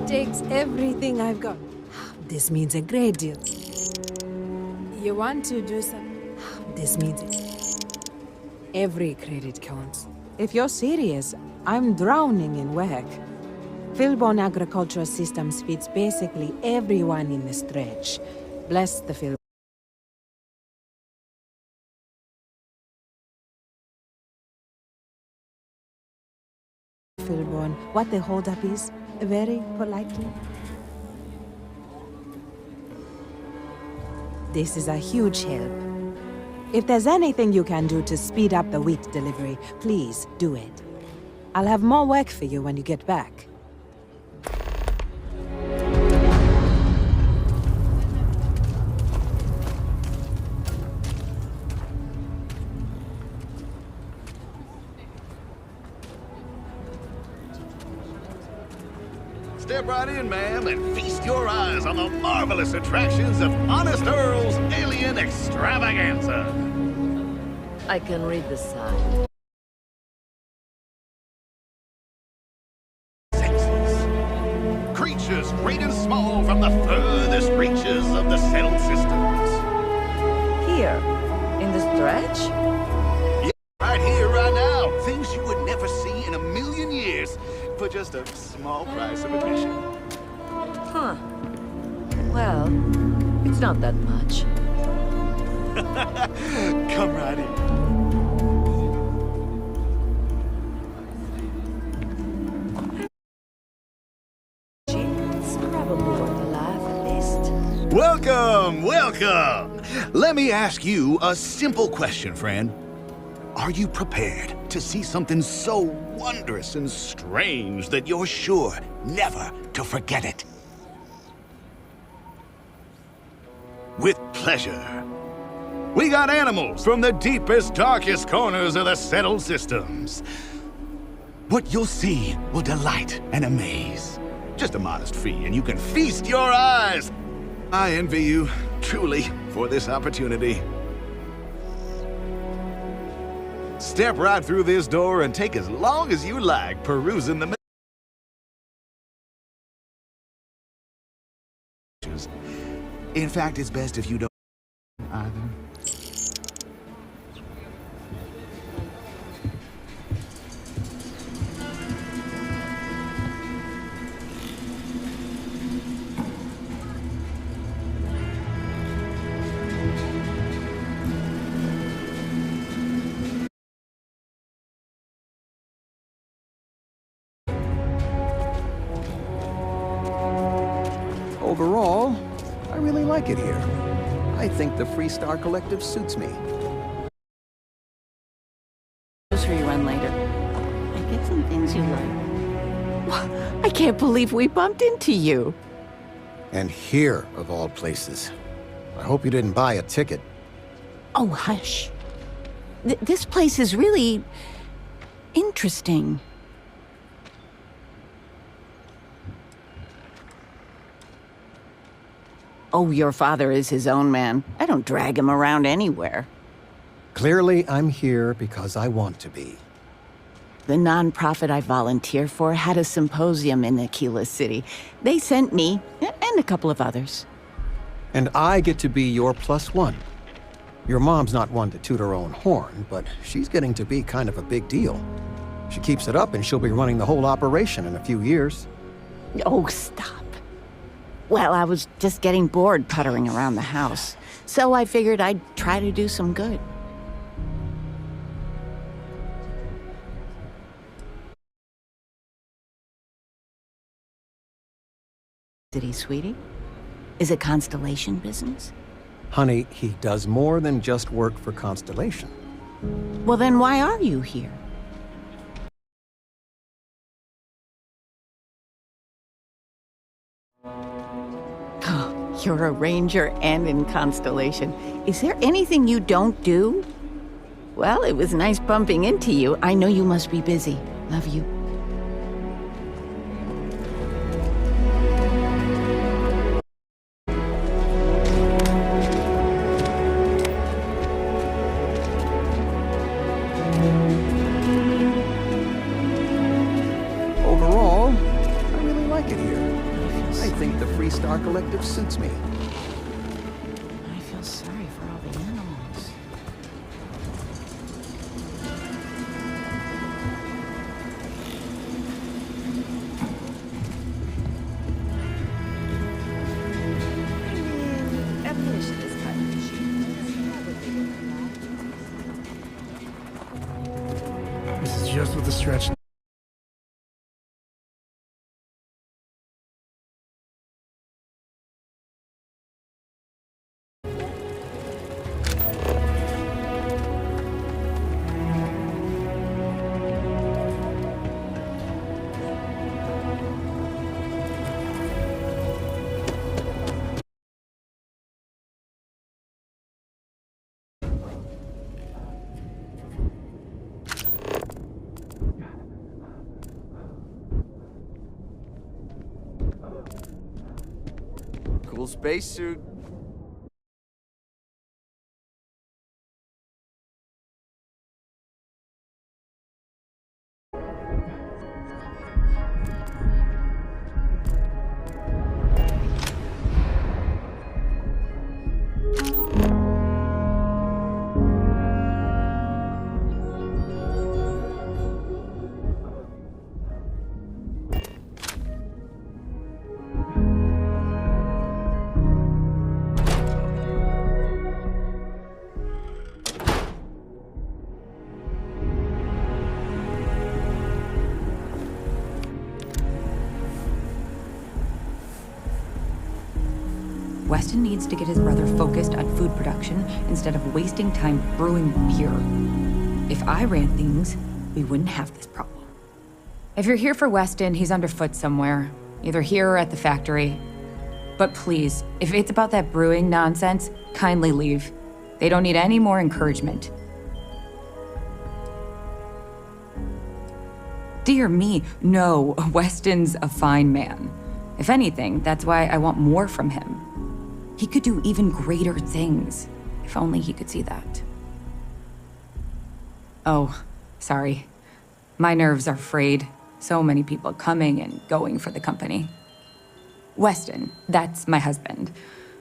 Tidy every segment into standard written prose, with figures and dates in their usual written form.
takes everything I've got. This means a great deal. You want to do some... This means it. Every credit counts. If you're serious, I'm drowning in work. Philborn Agricultural Systems feeds basically everyone in the stretch. Bless the Philborn. What the holdup is, very politely. This is a huge help. If there's anything you can do to speed up the wheat delivery, please do it. I'll have more work for you when you get back. Step right in, ma'am, and feast your eyes on the marvelous attractions of Honest Earl's Alien Extravaganza. I can read the sign. Senses. Creatures great and small from the furthest reaches of the settled systems. Here, in the stretch? Yeah, right here, right now. Things you would never see in a million years for just a small price of admission. Huh. Well, it's not that much. Come right in. It's probably worth a laugh, at least. Welcome, welcome. Let me ask you a simple question, friend. Are you prepared to see something so wondrous and strange that you're sure never to forget it? With pleasure. We got animals from the deepest, darkest corners of the settled systems. What you'll see will delight and amaze. Just a modest fee, and you can feast your eyes. I envy you, truly, for this opportunity. Step right through this door and take as long as you like perusing the... In fact, it's best if you don't either. Overall, I really like it here. I think the Freestar Collective suits me. Grocery run later. I get some things you like. I can't believe we bumped into you. And here, of all places. I hope you didn't buy a ticket. Oh, hush. This place is really... interesting. Oh, your father is his own man. I don't drag him around anywhere. Clearly, I'm here because I want to be. The nonprofit I volunteer for had a symposium in Akila City. They sent me, and a couple of others. And I get to be your +1. Your mom's not one to toot her own horn, but she's getting to be kind of a big deal. She keeps it up and she'll be running the whole operation in a few years. Oh, stop. Well, I was just getting bored puttering around the house, so I figured I'd try to do some good. City, sweetie? Is it Constellation business? Honey, he does more than just work for Constellation. Well, then why are you here? Oh, you're a ranger and in Constellation. Is there anything you don't do? Well, it was nice bumping into you. I know you must be busy. Love you. Overall, I really like it here. our collective suits me. I feel sorry for all the animals. Ammunition is kind of cheap. This is just what the stretch. Cool spacesuit. Weston needs to get his brother focused on food production instead of wasting time brewing beer. If I ran things, we wouldn't have this problem. If you're here for Weston, he's underfoot somewhere, either here or at the factory. But please, if it's about that brewing nonsense, kindly leave. They don't need any more encouragement. Dear me, no, Weston's a fine man. If anything, that's why I want more from him. He could do even greater things, if only he could see that. Oh, sorry. My nerves are frayed. So many people coming and going for the company. Weston, that's my husband.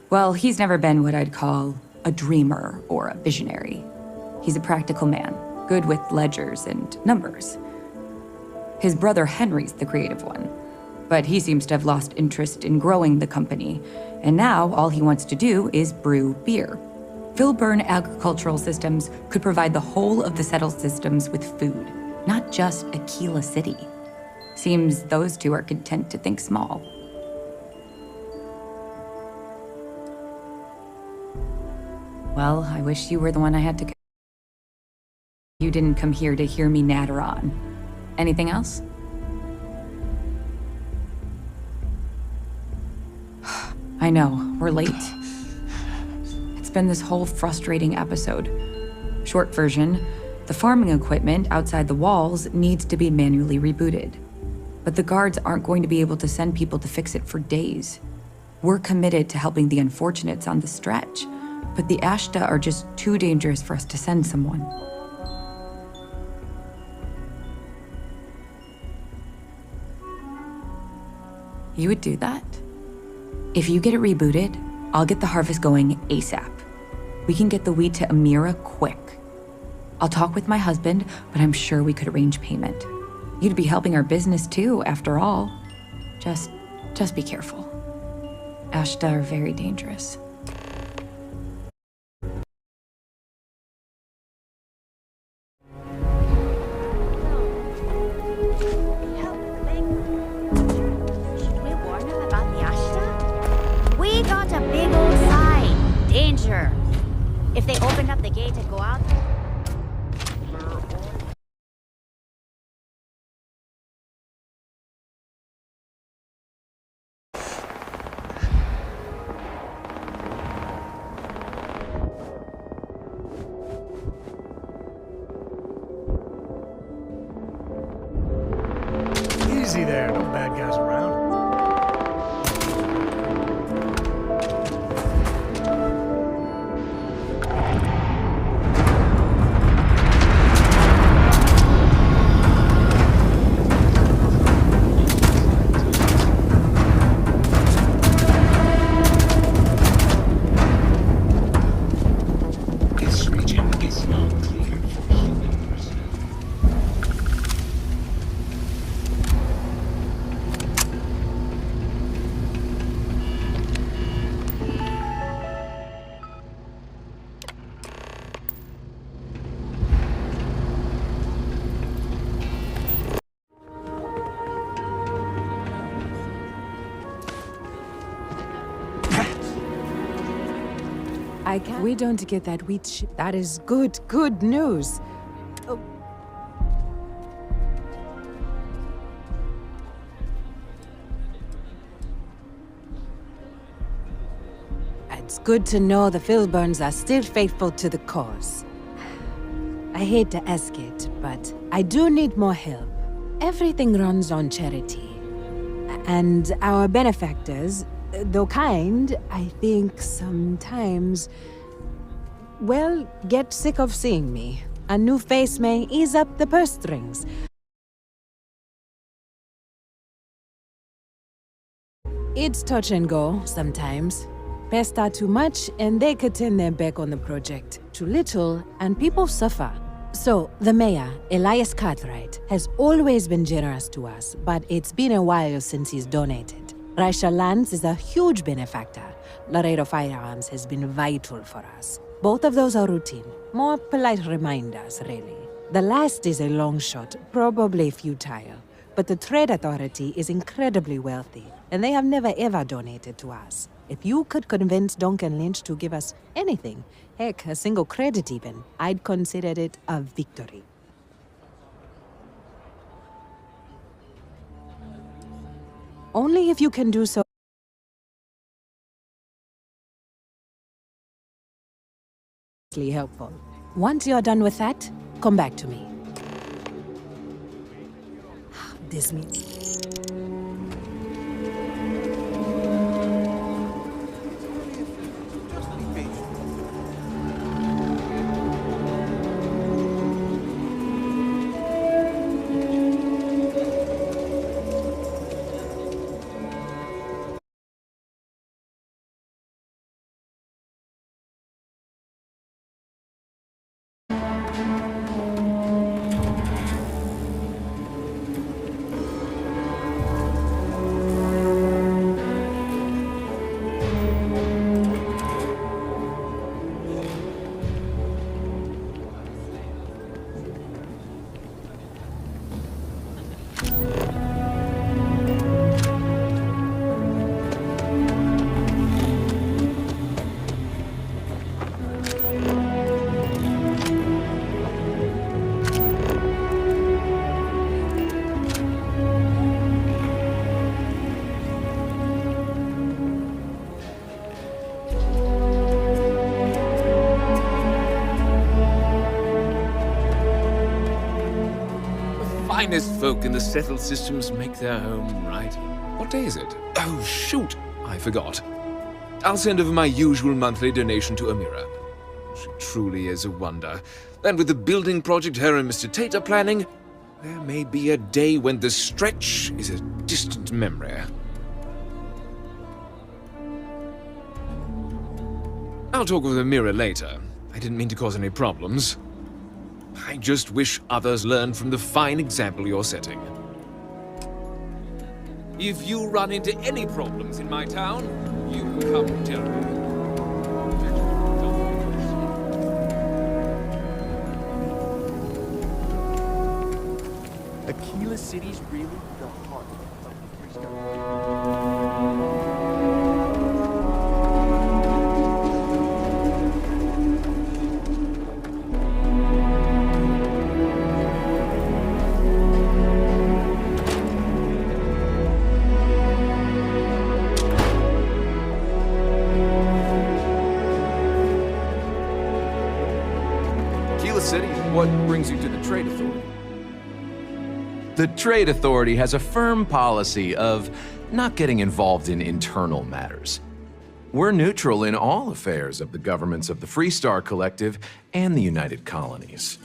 Well, he's never been what I'd call a dreamer or a visionary. He's a practical man, good with ledgers and numbers. His brother Henry's the creative one, but he seems to have lost interest in growing the company, and now all he wants to do is brew beer. Filburn Agricultural Systems could provide the whole of the settled systems with food, not just Akila City. Seems those two are content to think small. Well, I wish you were the one I had to. You didn't come here to hear me natter on. Anything else? I know, we're late. It's been this whole frustrating episode. Short version, the farming equipment outside the walls needs to be manually rebooted. But the guards aren't going to be able to send people to fix it for days. We're committed to helping the unfortunates on the stretch, but the Ashta are just too dangerous for us to send someone. You would do that? If you get it rebooted, I'll get the harvest going ASAP. We can get the wheat to Amira quick. I'll talk with my husband, but I'm sure we could arrange payment. You'd be helping our business too, after all. Just be careful. Ashta are very dangerous. Should we warn them about the Ashta? We got a big old sign. Danger. If they open up the gate and go out... Easy there, no bad guys around. I can. We don't get that wheat ship. That is good news. Oh. It's good to know the Filburns are still faithful to the cause. I hate to ask it, but I do need more help. Everything runs on charity. And our benefactors, though kind, I think sometimes, well, get sick of seeing me. A new face may ease up the purse strings. It's touch and go sometimes. Pester too much, and they could turn their back on the project. Too little, and people suffer. So, the mayor, Elias Cartwright, has always been generous to us, but it's been a while since he's donated. Raisha Lands is a huge benefactor. Laredo Firearms has been vital for us. Both of those are routine. More polite reminders, really. The last is a long shot, probably futile. But the Trade Authority is incredibly wealthy, and they have never ever donated to us. If you could convince Duncan Lynch to give us anything, heck, a single credit even, I'd consider it a victory. Only if you can do so. Helpful. Once you're done with that, come back to me. This means... finest folk in the settled systems make their home right here. What day is it? Oh, shoot! I forgot. I'll send over my usual monthly donation to Amira. She truly is a wonder. And with the building project her and Mr. Tate are planning, there may be a day when the stretch is a distant memory. I'll talk with Amira later. I didn't mean to cause any problems. I just wish others learned from the fine example you're setting. If you run into any problems in my town, you come tell me. Akila City's really the heart of the Freestyle. City, what brings you to the Trade Authority? The Trade Authority has a firm policy of not getting involved in internal matters. We're neutral in all affairs of the governments of the Freestar Collective and the United Colonies.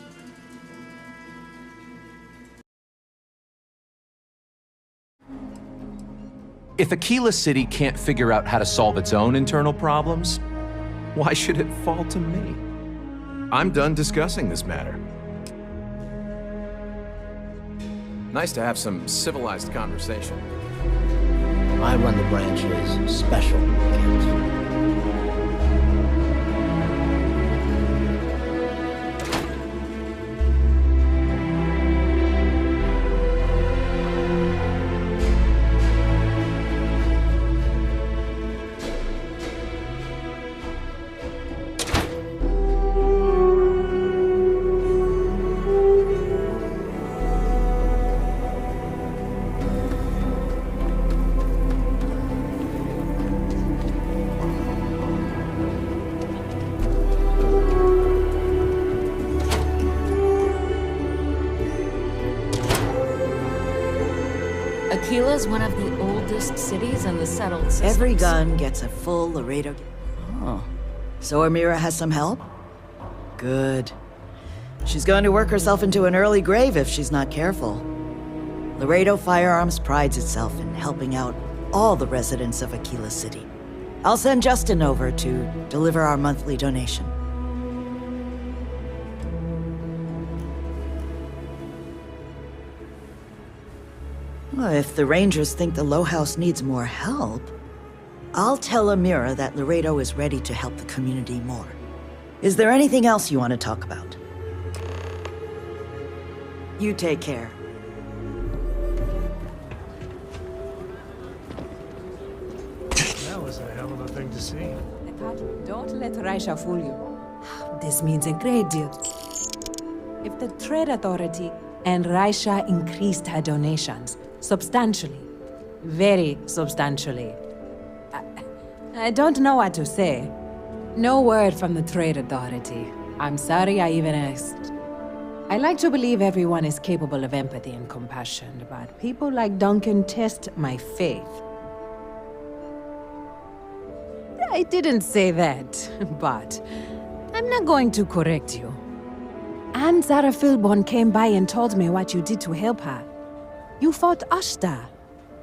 If Akila City can't figure out how to solve its own internal problems, why should it fall to me? I'm done discussing this matter. Nice to have some civilized conversation. I run the branch's special accounts. Akila's one of the oldest cities in the settled systems. Every gun gets a full Laredo. Oh. So Amira has some help? Good. She's going to work herself into an early grave if she's not careful. Laredo Firearms prides itself in helping out all the residents of Akila City. I'll send Justin over to deliver our monthly donation. Well, if the Rangers think the Low House needs more help, I'll tell Amira that Laredo is ready to help the community more. Is there anything else you want to talk about? You take care. That was a hell of a thing to see. Don't let Raisha fool you. This means a great deal. If the Trade Authority and Raisha increased her donations substantially, very substantially, I don't know what to say. No word from the Trade Authority. I'm sorry I even asked. I like to believe everyone is capable of empathy and compassion, but people like Duncan test my faith. I didn't say that, but I'm not going to correct you. Anne Zara Philborn came by and told me what you did to help her. You fought Ashta,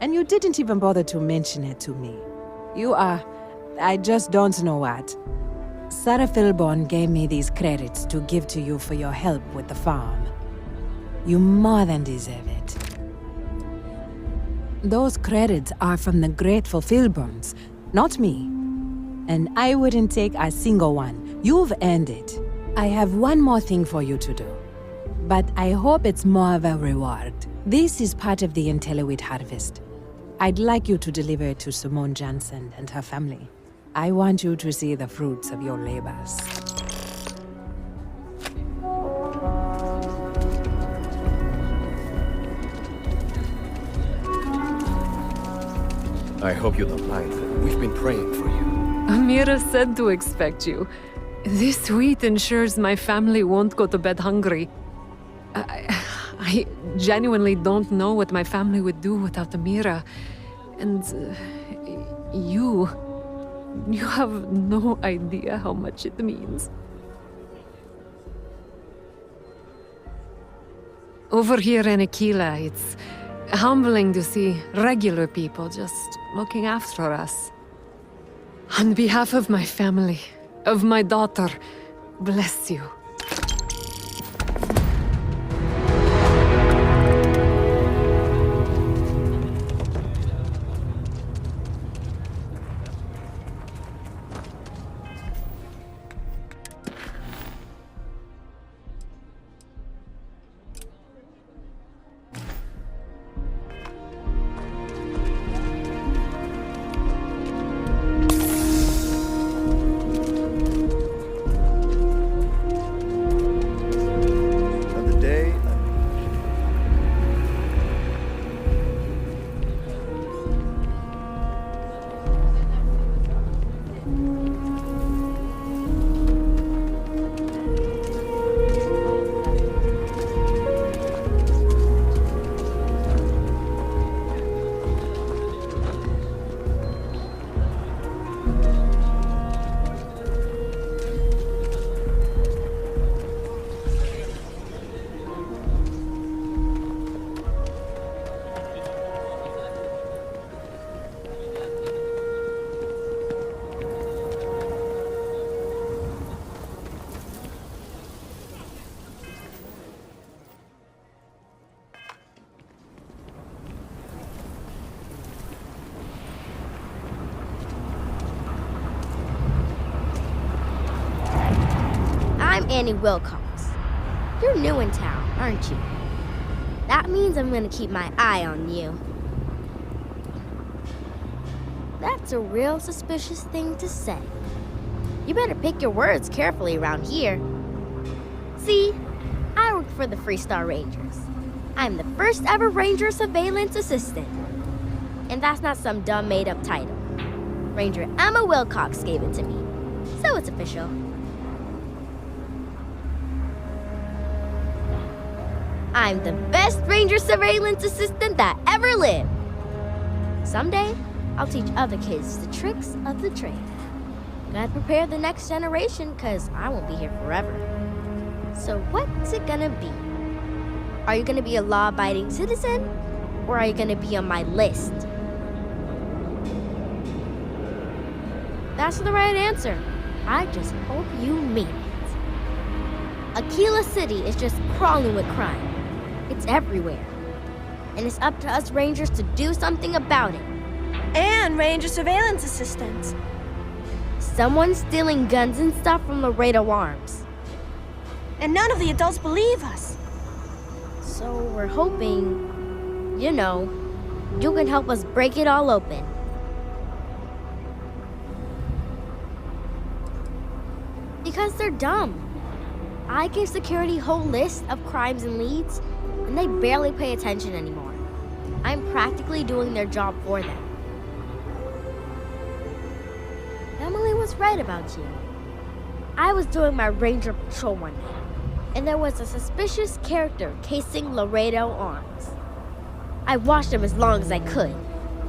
and you didn't even bother to mention it to me. You are... I just don't know what. Sarah Philborn gave me these credits to give to you for your help with the farm. You more than deserve it. Those credits are from the grateful Philborns, not me. And I wouldn't take a single one. You've earned it. I have one more thing for you to do. But I hope it's more of a reward. This is part of the Intelliwit harvest. I'd like you to deliver it to Simone Jansen and her family. I want you to see the fruits of your labors. I hope you don't mind. We've been praying for you. Amira said to expect you. This wheat ensures my family won't go to bed hungry. I genuinely don't know what my family would do without Amira. And you have no idea how much it means. Over here in Akila, it's humbling to see regular people just looking after us. On behalf of my family, of my daughter, bless you. I'm Annie Wilcox. You're new in town, aren't you? That means I'm gonna keep my eye on you. That's a real suspicious thing to say. You better pick your words carefully around here. See, I work for the Freestar Rangers. I'm the first ever Ranger Surveillance Assistant. And that's not some dumb made-up title. Ranger Emma Wilcox gave it to me, so it's official. I'm the best Ranger Surveillance Assistant that ever lived. Someday, I'll teach other kids the tricks of the trade. Gotta prepare the next generation, cause I won't be here forever. So what's it gonna be? Are you gonna be a law-abiding citizen? Or are you gonna be on my list? That's the right answer. I just hope you mean it. Akila City is just crawling with crime. It's everywhere. And it's up to us Rangers to do something about it. And Ranger surveillance assistants. Someone's stealing guns and stuff from Laredo Arms. And none of the adults believe us. So we're hoping, you know, you can help us break it all open. Because they're dumb. I gave security a whole list of crimes and leads, and they barely pay attention anymore. I'm practically doing their job for them. Emily was right about you. I was doing my ranger patrol one day, and there was a suspicious character casing Laredo Arms. I watched him as long as I could,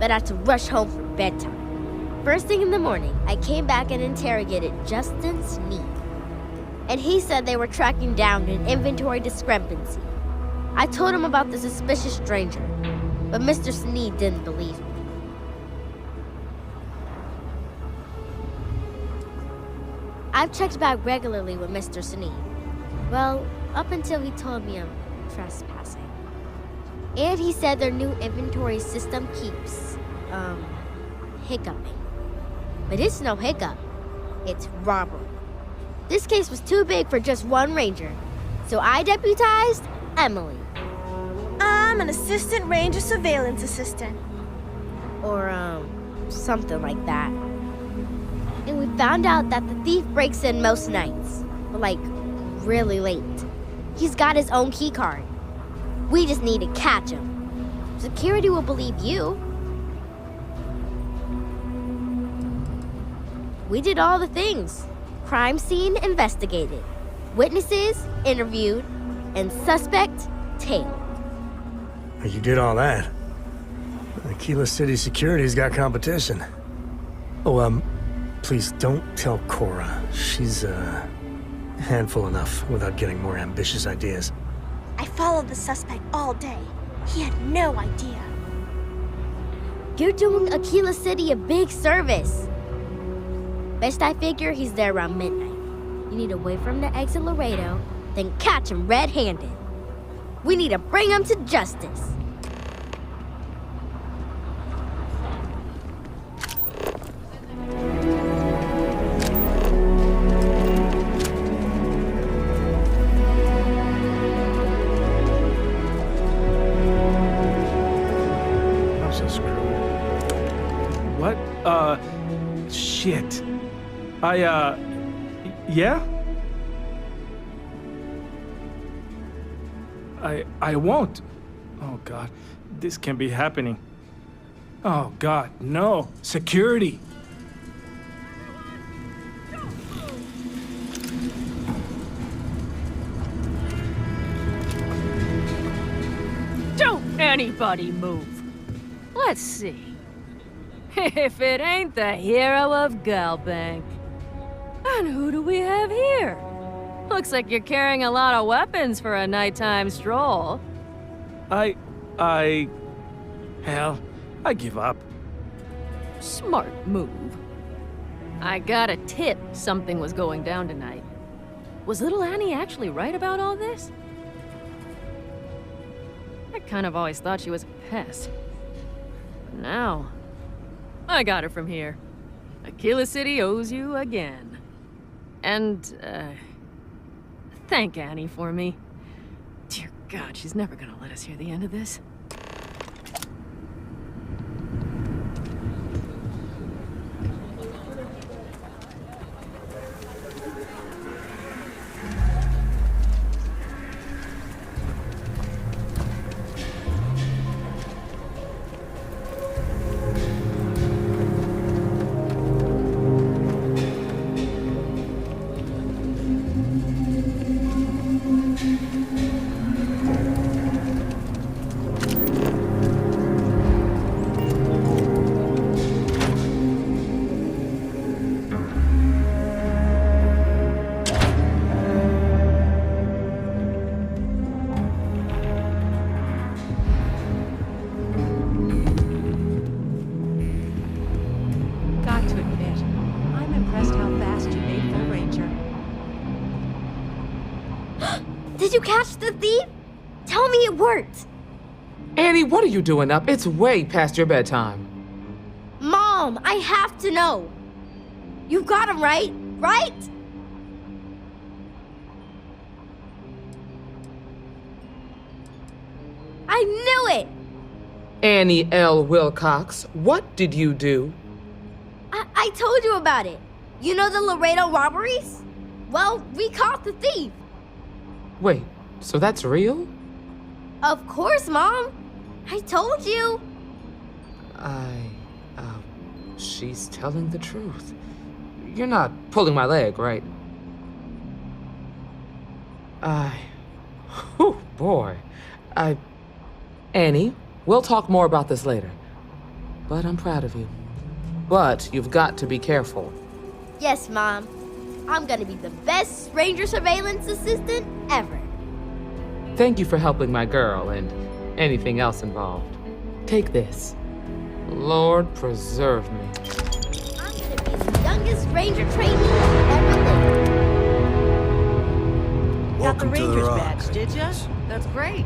but I had to rush home for bedtime. First thing in the morning, I came back and interrogated Justin Sneed. And he said they were tracking down an inventory discrepancy. I told him about the suspicious stranger, but Mr. Sneed didn't believe me. I've checked back regularly with Mr. Sneed. Well, up until he told me I'm trespassing. And he said their new inventory system keeps, hiccuping. But it's no hiccup. It's robbery. This case was too big for just one ranger, so I deputized Emily. I'm an assistant ranger surveillance assistant. Or, something like that. And we found out that the thief breaks in most nights, but like, really late. He's got his own key card. We just need to catch him. Security will believe you. We did all the things. Crime scene investigated, witnesses interviewed, and suspect tailed. You did all that. Akila City Security's got competition. Oh, please don't tell Cora. She's, handful enough without getting more ambitious ideas. I followed the suspect all day. He had no idea. You're doing Akila City a big service. Best I figure he's there around midnight. You need to wait for him to exit Laredo, then catch him red-handed. We need to bring him to justice. I'm so screwed. What? Shit. Yeah? I won't. Oh, God. This can't be happening. Oh, God, no. Security. Don't anybody move. Let's see. If it ain't the hero of Galbank. And who do we have here? Looks like you're carrying a lot of weapons for a nighttime stroll. Hell, I give up. Smart move. I got a tip something was going down tonight. Was little Annie actually right about all this? I kind of always thought she was a pest. But now, I got her from here. Akila City owes you again. And, thank Annie for me. Dear God, she's never gonna let us hear the end of this. you catch the thief? Tell me it worked. Annie, what are you doing up? It's way past your bedtime. Mom, I have to know. You got him right? Right? I knew it! Annie L. Wilcox, what did you do? I told you about it. You know the Laredo robberies? Well, we caught the thief. Wait, so that's real? Of course, Mom. I told you. She's telling the truth. You're not pulling my leg, right? Oh boy. Annie, we'll talk more about this later. But I'm proud of you. But you've got to be careful. Yes, Mom. I'm gonna be the best ranger surveillance assistant ever. Thank you for helping my girl and anything else involved. Take this. Lord preserve me. I'm gonna be the youngest ranger trainee ever lived. Got the Ranger's badge, did ya? That's great.